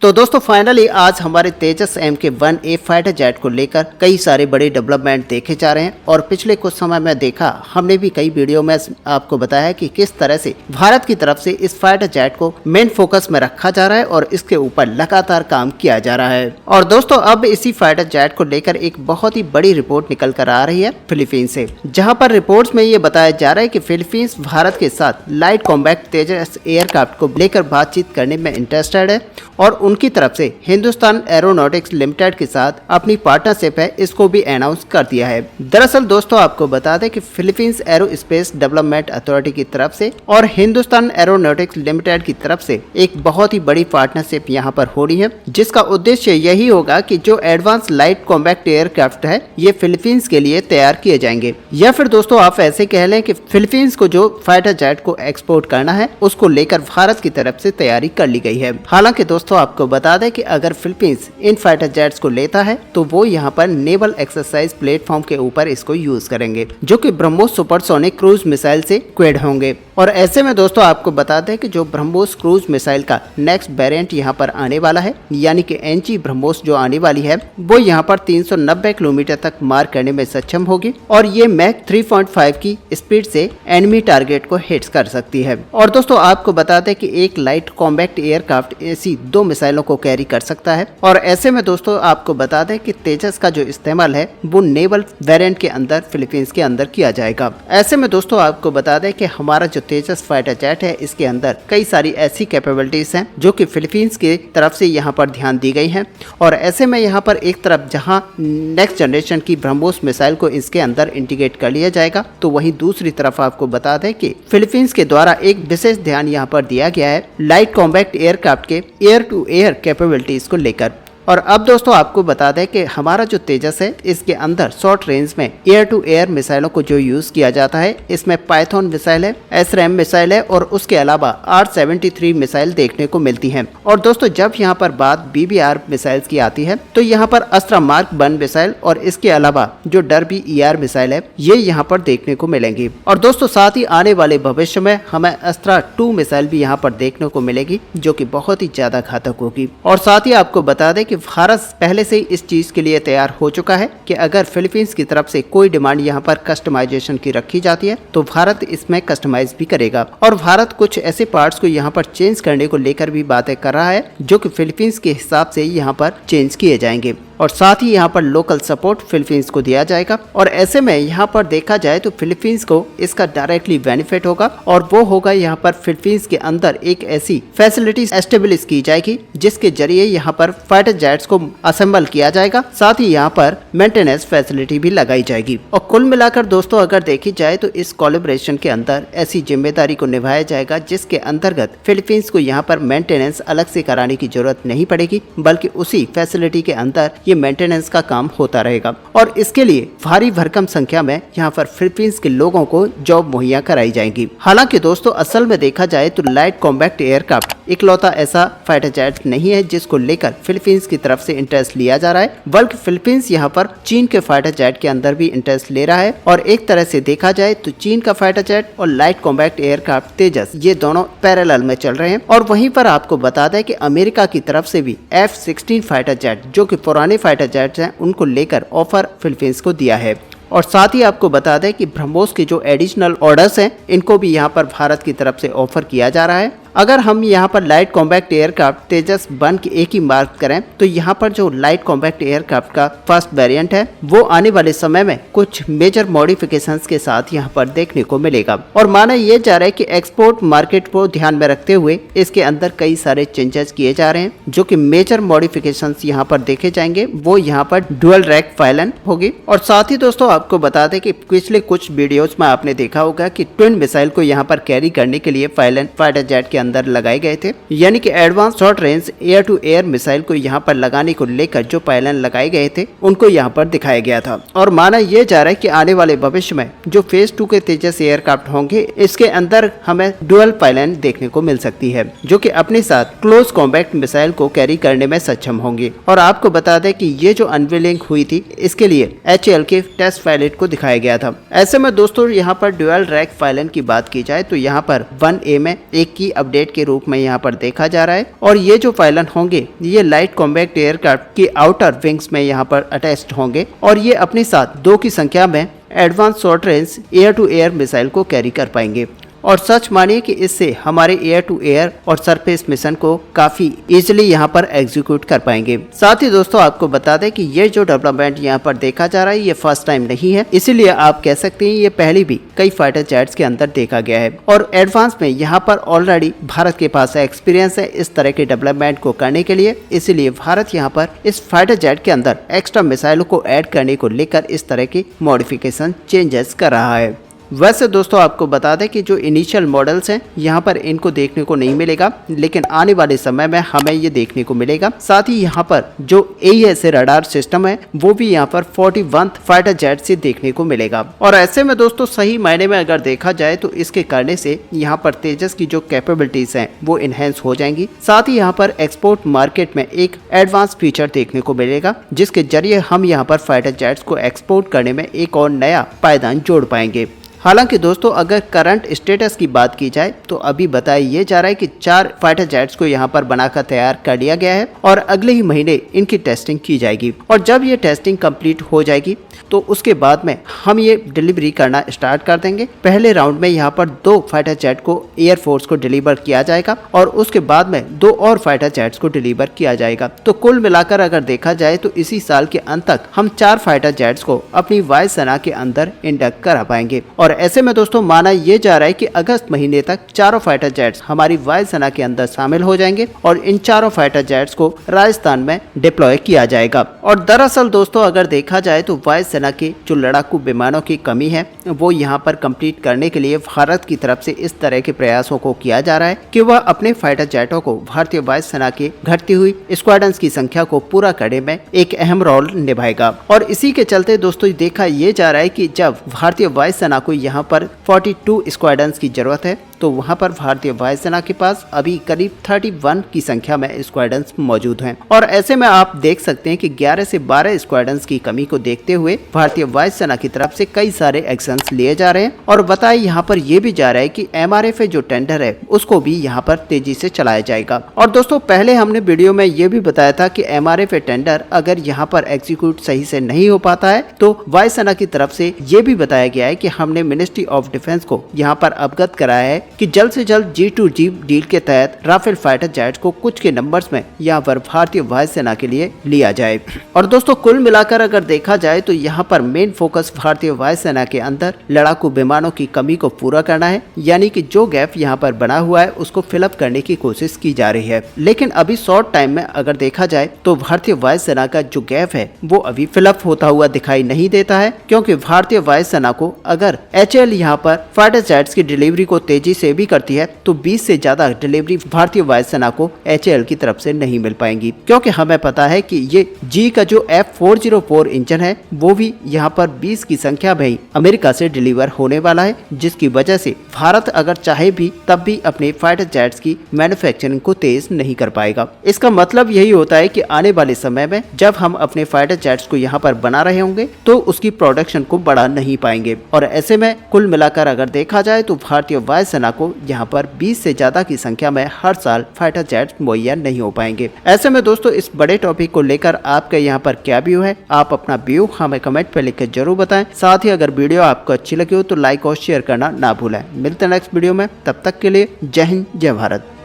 तो दोस्तों फाइनली आज हमारे तेजस MK-1A फाइटर जेट को लेकर कई सारे बड़े डेवलपमेंट देखे जा रहे हैं। और पिछले कुछ समय में देखा हमने भी कई वीडियो में आपको बताया कि किस तरह से भारत की तरफ से इस फाइटर जेट को मेन फोकस में रखा जा रहा है और इसके ऊपर लगातार काम किया जा रहा है। और दोस्तों अब इसी फाइटर जेट को लेकर एक बहुत ही बड़ी रिपोर्ट निकल कर आ रही है फिलीपींस से, जहाँ पर रिपोर्ट्स में ये बताया जा रहा है कि फिलीपींस भारत के साथ लाइट कॉम्बैट तेजस एयरक्राफ्ट को लेकर बातचीत करने में इंटरेस्टेड है और उनकी तरफ से हिंदुस्तान एरोनॉटिक्स लिमिटेड के साथ अपनी पार्टनरशिप है इसको भी अनाउंस कर दिया है। दरअसल दोस्तों आपको बता दें कि फिलीपींस एरोस्पेस डेवलपमेंट अथॉरिटी की तरफ से और हिंदुस्तान एरोनॉटिक्स लिमिटेड की तरफ से एक बहुत ही बड़ी पार्टनरशिप यहाँ पर हो रही है, जिसका उद्देश्य यही होगा कि जो एडवांस लाइट कॉम्बैट एयरक्राफ्ट है ये फिलीपींस के लिए तैयार किए जाएंगे। या फिर दोस्तों आप ऐसे कह लें कि फिलीपींस को जो फाइटर जेट को एक्सपोर्ट करना है उसको लेकर भारत की तरफ से तैयारी कर ली गई है। हालांकि दोस्तों आपको बता दें कि अगर फिलीपींस इन फाइटर जेट्स को लेता है तो वो यहाँ पर नेवल एक्सरसाइज प्लेटफॉर्म के ऊपर इसको यूज करेंगे, जो कि ब्रह्मोस सुपरसोनिक क्रूज मिसाइल से इक्विप्ड होंगे। और ऐसे में दोस्तों आपको बता दें कि जो ब्रह्मोस क्रूज मिसाइल का नेक्स्ट वेरिएंट यहाँ पर आने वाला है, यानी कि NG ब्रह्मोस जो आने वाली है वो यहाँ पर 390 किलोमीटर तक मार करने में सक्षम होगी और ये मैक 3.5 की स्पीड से एनिमी टारगेट को हिट कर सकती है। और दोस्तों आपको बता दें कि एक लाइट कॉम्बैट एयरक्राफ्ट ऐसी 2 मिसाइलों को कैरी कर सकता है। और ऐसे में दोस्तों आपको बता दें कि तेजस का जो इस्तेमाल है वो नेवल वेरिएंट के अंदर फिलीपींस के अंदर किया जाएगा। ऐसे में दोस्तों आपको बता दें कि हमारा जो तेजस फाइटर जेट है इसके अंदर कई सारी ऐसी कैपेबिलिटीज हैं जो कि फिलीपींस की तरफ से यहाँ पर ध्यान दी गई हैं। और ऐसे में यहाँ पर एक तरफ जहाँ नेक्स्ट जनरेशन की ब्रह्मोस मिसाइल को इसके अंदर इंटीग्रेट कर लिया जाएगा, तो वहीं दूसरी तरफ आपको बता दें कि फिलीपींस के द्वारा एक विशेष ध्यान यहाँ पर दिया गया है लाइट कॉम्बैट एयरक्राफ्ट के एयर टू एयर कैपेबिलिटीज को लेकर। और अब दोस्तों आपको बता दें कि हमारा जो तेजस है इसके अंदर शॉर्ट रेंज में एयर टू एयर मिसाइलों को जो यूज किया जाता है इसमें पाइथन मिसाइल है, SRAM मिसाइल है और उसके अलावा R-73 मिसाइल देखने को मिलती हैं। और दोस्तों जब यहाँ पर बात BBR मिसाइल्स की आती है तो यहाँ पर अस्त्रा मार्क 1 मिसाइल और इसके अलावा जो डर्बी ER मिसाइल है ये यहाँ पर देखने को मिलेंगी। और दोस्तों साथ ही आने वाले भविष्य में हमें अस्त्रा 2 मिसाइल भी यहाँ पर देखने को मिलेगी, जो कि बहुत ही ज्यादा घातक होगी। और साथ ही आपको बता दें कि भारत पहले से ही इस चीज के लिए तैयार हो चुका है कि अगर फिलीपींस की तरफ से कोई डिमांड यहाँ पर कस्टमाइजेशन की रखी जाती है तो भारत इसमें कस्टमाइज भी करेगा। और भारत कुछ ऐसे पार्ट्स को यहाँ पर चेंज करने को लेकर भी बातें कर रहा है जो कि फिलीपींस के हिसाब से यहाँ पर चेंज किए जाएंगे। और साथ ही यहाँ पर लोकल सपोर्ट फिलीपींस को दिया जाएगा। और ऐसे में यहाँ पर देखा जाए तो फिलीपींस को इसका डायरेक्टली बेनिफिट होगा और वो होगा यहाँ पर फिलीपींस के अंदर एक ऐसी फैसिलिटी एस्टेब्लिश की जाएगी जिसके जरिए यहाँ पर फाइटर जेट्स को असेंबल किया जाएगा, साथ ही यहाँ पर मेंटेनेंस फैसिलिटी भी लगाई जाएगी। और कुल मिलाकर दोस्तों अगर देखी जाए तो इस कोलैबोरेशन के अंदर ऐसी जिम्मेदारी को निभाया जाएगा जिसके अंतर्गत फिलीपींस को यहाँ पर मेंटेनेंस अलग से कराने की जरूरत नहीं पड़ेगी, बल्कि उसी फैसिलिटी के अंदर ये मेंटेनेंस का काम होता रहेगा। और इसके लिए भारी भरकम संख्या में यहाँ पर फिलीपींस के लोगों को जॉब मुहैया कराई जाएगी। हालांकि दोस्तों असल में देखा जाए तो लाइट कॉम्बैट एयरक्राफ्ट इकलौता ऐसा फाइटर जेट नहीं है जिसको लेकर फिलीपींस की तरफ से इंटरेस्ट लिया जा रहा है, बल्कि फिलीपींस यहाँ पर चीन के फाइटर जेट के अंदर भी इंटरेस्ट ले रहा है। और एक तरह से देखा जाए तो चीन का फाइटर जेट और लाइट कॉम्बैट एयरक्राफ्ट तेजस ये दोनों पैरेलल में चल रहे हैं। और वहीं पर आपको बता दें कि अमेरिका की तरफ से भी F-16 फाइटर जेट जो कि पुराने फाइटर जेट्स हैं उनको लेकर ऑफर फिलीपींस को दिया है। और साथ ही आपको बता दें कि ब्रह्मोस के जो एडिशनल ऑर्डर्स हैं इनको भी यहाँ पर भारत की तरफ से ऑफर किया जा रहा है। अगर हम यहाँ पर लाइट कॉम्बैट एयरक्राफ्ट तेजस 1 की एक ही मार्क करें तो यहाँ पर जो लाइट कॉम्बैट एयरक्राफ्ट का फर्स्ट वेरिएंट है वो आने वाले समय में कुछ मेजर मॉडिफिकेशंस के साथ यहाँ पर देखने को मिलेगा। और माना ये जा रहा है कि एक्सपोर्ट मार्केट को ध्यान में रखते हुए इसके अंदर कई सारे चेंजेस किए जा रहे हैं, जो कि मेजर मॉडिफिकेशंस यहाँ पर देखे जाएंगे। वो यहाँ पर डुअल रैक फाइलन होगी। और साथ ही दोस्तों आपको बता दें कि पिछले कुछ वीडियोज में आपने देखा होगा कि ट्विन मिसाइल को यहाँ पर कैरी करने के लिए फाइलन फाइटर जेट के अंदर लगाए गए थे, यानी कि advance short range air to air missile को यहाँ पर लगाने को लेकर जो पायलन लगाए गए थे उनको यहाँ पर दिखाया गया था। और माना यह जा रहा है कि आने वाले भविष्य में जो फेज 2 के तेजस एयरक्राफ्ट होंगे इसके अंदर हमें डुअल पायलन देखने को मिल सकती है, जो कि अपने साथ क्लोज कॉम्बैट मिसाइल को कैरी करने में सक्षम होंगे। और आपको बता दें कि ये जो अनवीलिंग हुई थी इसके लिए HAL के टेस्ट पायलट को दिखाया गया था। ऐसे में दोस्तों यहाँ पर डुअल रैक पायलन की बात की जाए तो यहाँ पर 1A में एक की अपडेट के रूप में यहाँ पर देखा जा रहा है। और ये जो पायलन होंगे ये लाइट कॉम्बैट एयरक्राफ्ट की आउटर विंग्स में यहाँ पर अटैच्ड होंगे और ये अपने साथ 2 की संख्या में advance short range air to air missile को कैरी कर पाएंगे। और सच मानिए कि इससे हमारे एयर टू एयर और सरफेस मिशन को काफी इजीली यहाँ पर एग्जीक्यूट कर पाएंगे। साथ ही दोस्तों आपको बता दें कि ये जो डेवलपमेंट यहाँ पर देखा जा रहा है ये फर्स्ट टाइम नहीं है, इसीलिए आप कह सकते हैं ये पहले भी कई फाइटर जेट्स के अंदर देखा गया है। और एडवांस में यहाँ पर ऑलरेडी भारत के पास एक्सपीरियंस है इस तरह के डेवलपमेंट को करने के लिए, इसीलिए भारत यहाँ पर इस फाइटर जेट के अंदर एक्स्ट्रा मिसाइलों को ऐड करने को लेकर इस तरह की मॉडिफिकेशन चेंजेस कर रहा है। वैसे दोस्तों आपको बता दें कि जो इनिशियल मॉडल्स हैं यहाँ पर इनको देखने को नहीं मिलेगा, लेकिन आने वाले समय में हमें ये देखने को मिलेगा। साथ ही यहाँ पर जो AESA रडार सिस्टम है वो भी यहाँ पर 41 फाइटर जेट से देखने को मिलेगा। और ऐसे में दोस्तों सही मायने में अगर देखा जाए तो इसके करने से यहाँ पर तेजस की जो कैपेबिलिटीज हैं वो इनहेंस हो जाएंगी। साथ ही यहाँ पर एक्सपोर्ट मार्केट में एक एडवांस फीचर देखने को मिलेगा जिसके जरिए हम यहाँ पर फाइटर जेट्स को एक्सपोर्ट करने में एक और नया पायदान जोड़ पाएंगे। हालांकि दोस्तों अगर करंट स्टेटस की बात की जाए तो अभी बताया ये जा रहा है कि 4 फाइटर जेट्स को यहाँ पर बनाकर तैयार कर लिया गया है और अगले ही महीने इनकी टेस्टिंग की जाएगी। और जब ये टेस्टिंग कंप्लीट हो जाएगी तो उसके बाद में हम ये डिलीवरी करना स्टार्ट कर देंगे। पहले राउंड में यहाँ पर 2 फाइटर जेट को एयरफोर्स को डिलीवर किया जाएगा और उसके बाद में 2 और फाइटर जेट्स को डिलीवर किया जाएगा। तो कुल मिलाकर अगर देखा जाए तो इसी साल के अंत तक हम 4 फाइटर जेट्स को अपनी वायुसेना के अंदर इंडक्ट करा पाएंगे। और ऐसे में दोस्तों माना ये जा रहा है कि अगस्त महीने तक 4 फाइटर जेट्स हमारी वायुसेना के अंदर शामिल हो जाएंगे और इन 4 फाइटर जेट्स को राजस्थान में डिप्लॉय किया जाएगा। और दरअसल दोस्तों अगर देखा जाए तो वायुसेना के जो लड़ाकू विमानों की कमी है वो यहाँ पर कंप्लीट करने के लिए भारत की तरफ से इस तरह के प्रयासों को किया जा रहा है कि वह अपने फाइटर जेटों को भारतीय वायुसेना के घटती हुई स्क्वाड्रंस की संख्या को पूरा करने में एक अहम रोल निभाएगा। और इसी के चलते दोस्तों देखा ये जा रहा है कि जब भारतीय वायुसेना को यहाँ पर 42 स्क्वाड्रंस की जरूरत है तो वहां पर भारतीय वायुसेना के पास अभी करीब 31 की संख्या में स्क्वाड्रंस मौजूद हैं। और ऐसे में आप देख सकते हैं कि 11 से 12 स्क्वाड्रंस की कमी को देखते हुए भारतीय वायुसेना की तरफ से कई सारे एक्शंस लिए जा रहे हैं। और बताए यहाँ पर यह भी जा रहा है कि MRFA जो टेंडर है उसको भी यहाँ पर तेजी से चलाया जाएगा। और दोस्तों पहले हमने वीडियो में ये भी बताया था कि MRFA टेंडर अगर यहाँ पर एग्जीक्यूट सही से नहीं हो पाता है तो वायुसेना की तरफ से ये भी बताया गया है कि हमने मिनिस्ट्री ऑफ डिफेंस को यहाँ पर अवगत कराया है कि जल्द से जल्द G2G डील के तहत राफेल फाइटर जेट्स को कुछ के नंबर्स में यहाँ पर भारतीय वायुसेना के लिए लिया जाए। और दोस्तों कुल मिलाकर अगर देखा जाए तो यहाँ पर मेन फोकस भारतीय वायुसेना के अंदर लड़ाकू विमानों की कमी को पूरा करना है, यानी कि जो गैप यहाँ पर बना हुआ है उसको फिलअप करने की कोशिश की जा रही है। लेकिन अभी शॉर्ट टाइम में अगर देखा जाए तो भारतीय वायुसेना का जो गैप है वो अभी फिलअप होता हुआ दिखाई नहीं देता है, क्योंकि भारतीय वायुसेना को अगर HAL यहाँ पर फाइटर जेट्स की डिलीवरी को तेजी से भी करती है तो 20 से ज्यादा डिलीवरी भारतीय वायुसेना को HAL की तरफ से नहीं मिल पाएंगी, क्योंकि हमें पता है कि ये G का जो F404 इंजन है वो भी यहाँ पर 20 की संख्या में ही अमेरिका से डिलीवर होने वाला है, जिसकी वजह से भारत अगर चाहे भी तब भी अपने फाइटर जेट्स की मैन्युफैक्चरिंग को तेज नहीं कर पाएगा। इसका मतलब यही होता है कि आने वाले समय में जब हम अपने फाइटर जेट्स को यहाँ पर बना रहे होंगे तो उसकी प्रोडक्शन को बढ़ा नहीं पाएंगे। और ऐसे में कुल मिलाकर अगर देखा जाए तो भारतीय वायुसेना को यहाँ पर 20 से ज्यादा की संख्या में हर साल फाइटर जेट मुहैया नहीं हो पाएंगे। ऐसे में दोस्तों इस बड़े टॉपिक को लेकर आपका यहाँ पर क्या व्यू है, आप अपना व्यू हमें कमेंट पे लिखकर जरूर बताएं। साथ ही अगर वीडियो आपको अच्छी लगी हो तो लाइक और शेयर करना ना भूलें। मिलते हैं नेक्स्ट वीडियो में, तब तक के लिए जय हिंद जय भारत।